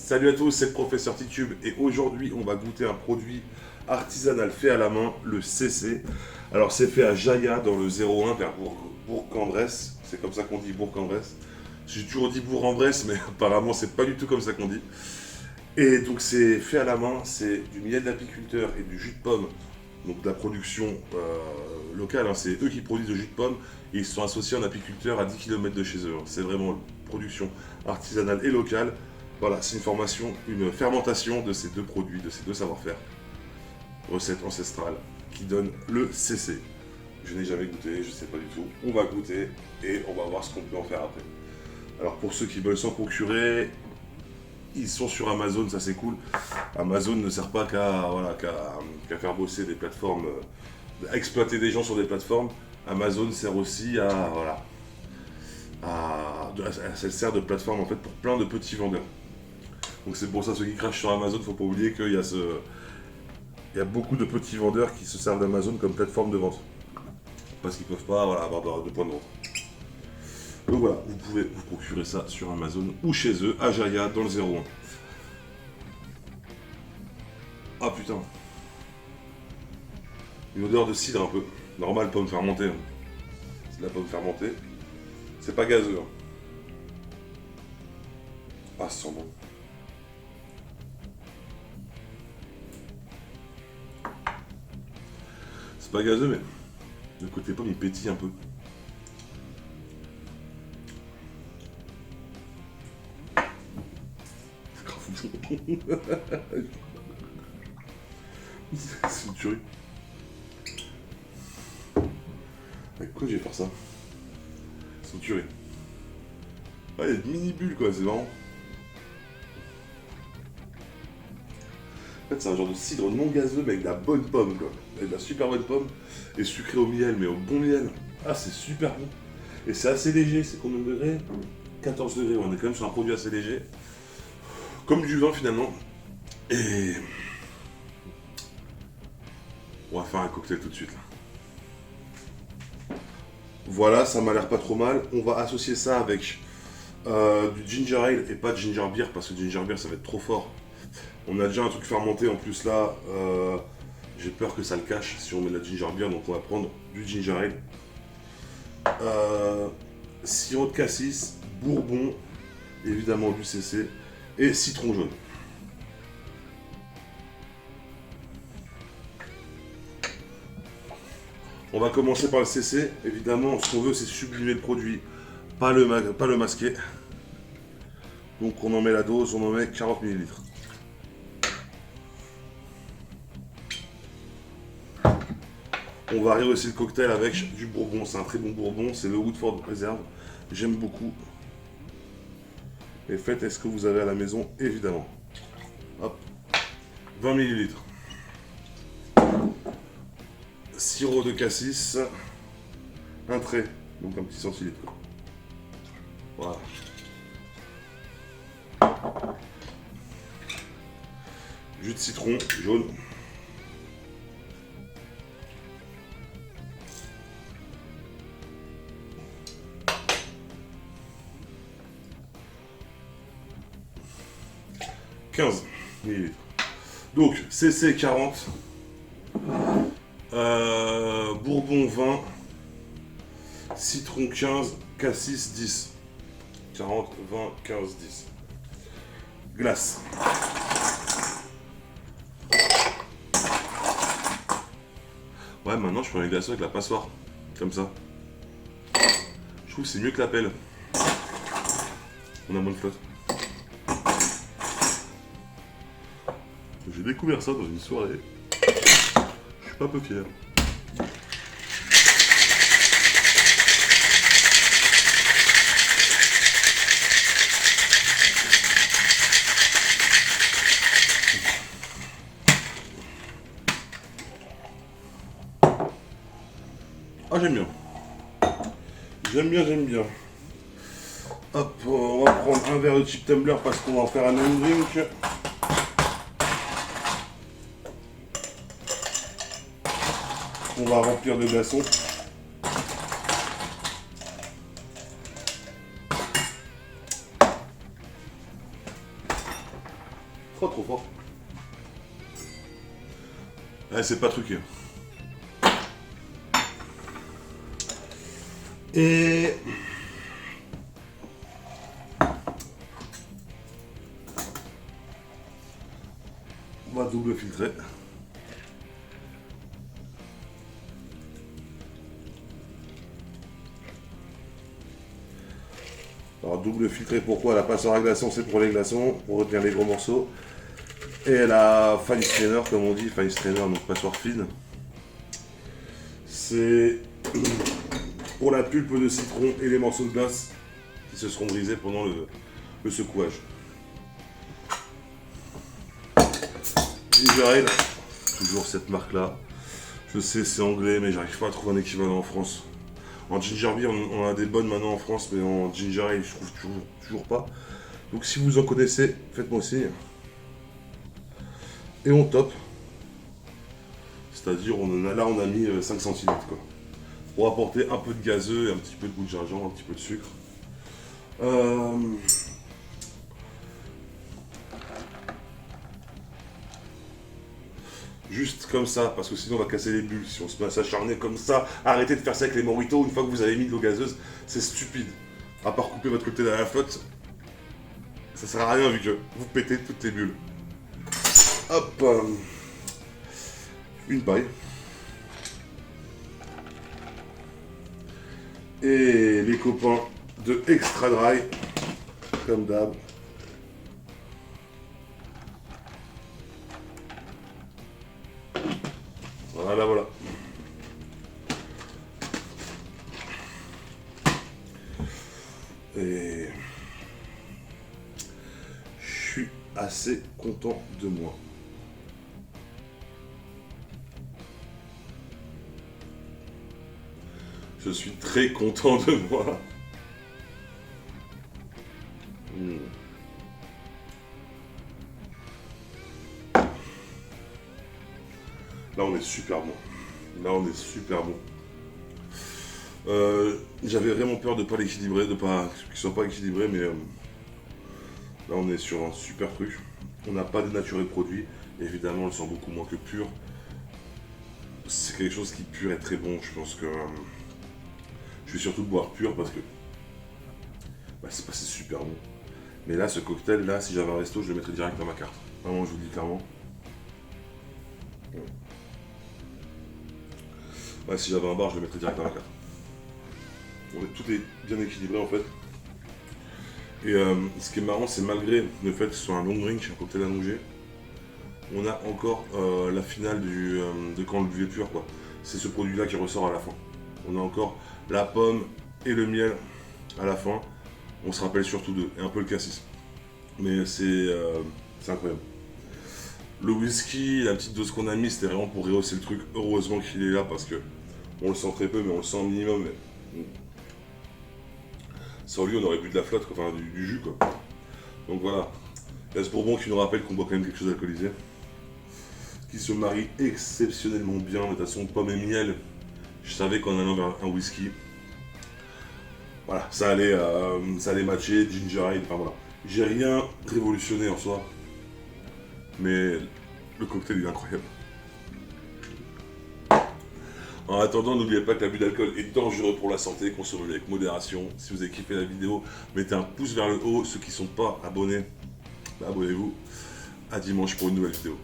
Salut à tous, c'est le professeur Titube et aujourd'hui on va goûter un produit artisanal fait à la main, le CC. Alors c'est fait à Jaya dans le 01 vers Bourg-en-Bresse, c'est comme ça qu'on dit Bourg-en-Bresse. J'ai toujours dit Bourg-en-Bresse mais apparemment c'est pas du tout comme ça qu'on dit. Et donc c'est fait à la main, c'est du miel d'apiculteur et du jus de pomme, donc de la production locale, hein. C'est eux qui produisent le jus de pomme et ils se sont associés en apiculteur à 10 km de chez eux, hein. C'est vraiment une production artisanale et locale. Voilà, c'est une fermentation de ces deux produits, de ces deux savoir-faire. Recette ancestrale qui donne le CC. Je n'ai jamais goûté, je ne sais pas du tout. On va goûter et on va voir ce qu'on peut en faire après. Alors pour ceux qui veulent s'en procurer, ils sont sur Amazon, ça c'est cool. Amazon ne sert pas qu'à faire bosser des plateformes, à exploiter des gens sur des plateformes. Amazon sert aussi elle sert de plateforme en fait pour plein de petits vendeurs. Donc c'est pour ça, ceux qui crachent sur Amazon, faut pas oublier qu'il y a beaucoup de petits vendeurs qui se servent d'Amazon comme plateforme de vente. Parce qu'ils peuvent pas avoir de point de vente. Donc voilà, vous pouvez vous procurer ça sur Amazon ou chez eux, à Jaya, dans le 01. Ah putain. Une odeur de cidre un peu. Normal, pomme fermentée, hein. C'est de la pomme fermentée. C'est pas gazeux, hein. Ah, ça sent bon. C'est pas gazeux, mais le côté pomme il pétille un peu. C'est grave. C'est une tuerie. Avec quoi je vais faire ça? C'est une tuerie. Ah, il y a des mini bulles quoi, c'est marrant. En fait, c'est un genre de cidre non gazeux, mais avec de la bonne pomme, quoi. Avec de la super bonne pomme, et sucré au miel, mais au bon miel. Ah, c'est super bon. Et c'est assez léger, c'est combien de degrés? 14 degrés, on est quand même sur un produit assez léger. Comme du vin, finalement. Et... on va faire un cocktail tout de suite, là. Voilà, ça m'a l'air pas trop mal. On va associer ça avec du ginger ale et pas de ginger beer, parce que ginger beer, ça va être trop fort. On a déjà un truc fermenté en plus là, j'ai peur que ça le cache si on met de la ginger beer, donc on va prendre du ginger ale, sirop de cassis, bourbon, évidemment du CC et citron jaune. On va commencer par le CC, évidemment ce qu'on veut c'est sublimer le produit, pas le masquer. Donc on en met la dose, on en met 40 ml. On va rehausser le cocktail avec du bourbon, c'est un très bon bourbon, c'est le Woodford Reserve, j'aime beaucoup. Et faites ce que vous avez à la maison, évidemment. Hop, 20 ml. Sirop de cassis, un trait, donc un petit centilitre. Voilà. Jus de citron jaune. « 15 ml. Donc, CC 40, bourbon 20, citron 15, cassis 10. 40, 20, 15, 10. Glace. Ouais, maintenant je prends les glaçons avec la passoire. Comme ça. Je trouve que c'est mieux que la pelle. On a moins de flotte. J'ai découvert ça dans une soirée. Je suis pas un peu fier. Ah, j'aime bien. J'aime bien. Hop, on va prendre un verre de chip tumbler parce qu'on va en faire un long drink. On va remplir de glaçons. Oh, trop fort. Ouais, c'est pas truqué. Et... on va double filtrer. Alors double filtré, pourquoi? La passoire à glaçons, c'est pour les glaçons, pour retenir les gros morceaux. Et la fine strainer, comme on dit, fine strainer, donc passoire fine. C'est pour la pulpe de citron et les morceaux de glace qui se seront brisés pendant le secouage. Ginger Ale, toujours cette marque-là. Je sais, c'est anglais, mais j'arrive pas à trouver un équivalent en France. En ginger beer, on a des bonnes maintenant en France, mais en ginger ale, je trouve toujours pas. Donc si vous en connaissez, faites-moi signe. Et on top. C'est-à-dire, là on a mis 5 centilitres quoi. Pour apporter un peu de gazeux et un petit peu de goût de gingembre, un petit peu de sucre. Juste comme ça, parce que sinon on va casser les bulles. Si on se met à s'acharner comme ça, arrêtez de faire ça avec les mojitos une fois que vous avez mis de l'eau gazeuse, c'est stupide. À part couper votre cocktail à la flotte, ça sert à rien vu que vous pétez toutes les bulles. Hop, une paille. Et les copains de Extra Dry, comme d'hab. Voilà. Et je suis assez content de moi. Je suis très content de moi. Là on est super bon. J'avais vraiment peur de pas l'équilibrer, qu'il soit pas équilibré, mais là on est sur un super truc. On n'a pas dénaturé le produit. Évidemment, on le sent beaucoup moins que pur. C'est quelque chose qui pur est très bon. Je pense que je vais surtout boire pur parce que c'est super bon. Mais là, ce cocktail là, si j'avais un resto, je le mettrais direct dans ma carte. Vraiment, je vous le dis clairement. Ouais, si j'avais un bar, je le mettrais direct dans la carte. Tout est bien équilibré en fait. Et ce qui est marrant, c'est malgré le fait que ce soit un long drink, un cocktail allongé, on a encore la finale de quand on le buvait pur quoi. C'est ce produit là qui ressort à la fin. On a encore la pomme et le miel à la fin. On se rappelle surtout d'eux, et un peu le cassis. Mais c'est incroyable. Le whisky, la petite dose qu'on a mis, c'était vraiment pour rehausser le truc. Heureusement qu'il est là parce que on le sent très peu, mais on le sent au minimum. Mais... sans lui, on aurait bu de la flotte, enfin du jus quoi. Donc voilà. Il y a ce bourbon qui nous rappelle qu'on boit quand même quelque chose d'alcoolisé. Qui se marie exceptionnellement bien. De toute façon, pomme et miel, je savais qu'en allant vers un whisky, voilà, ça allait matcher, ginger ale, enfin voilà. J'ai rien révolutionné en soi, mais le cocktail est incroyable. En attendant, n'oubliez pas que l'abus d'alcool est dangereux pour la santé, consommez-le avec modération. Si vous avez kiffé la vidéo, mettez un pouce vers le haut. Ceux qui ne sont pas abonnés, abonnez-vous. À dimanche pour une nouvelle vidéo.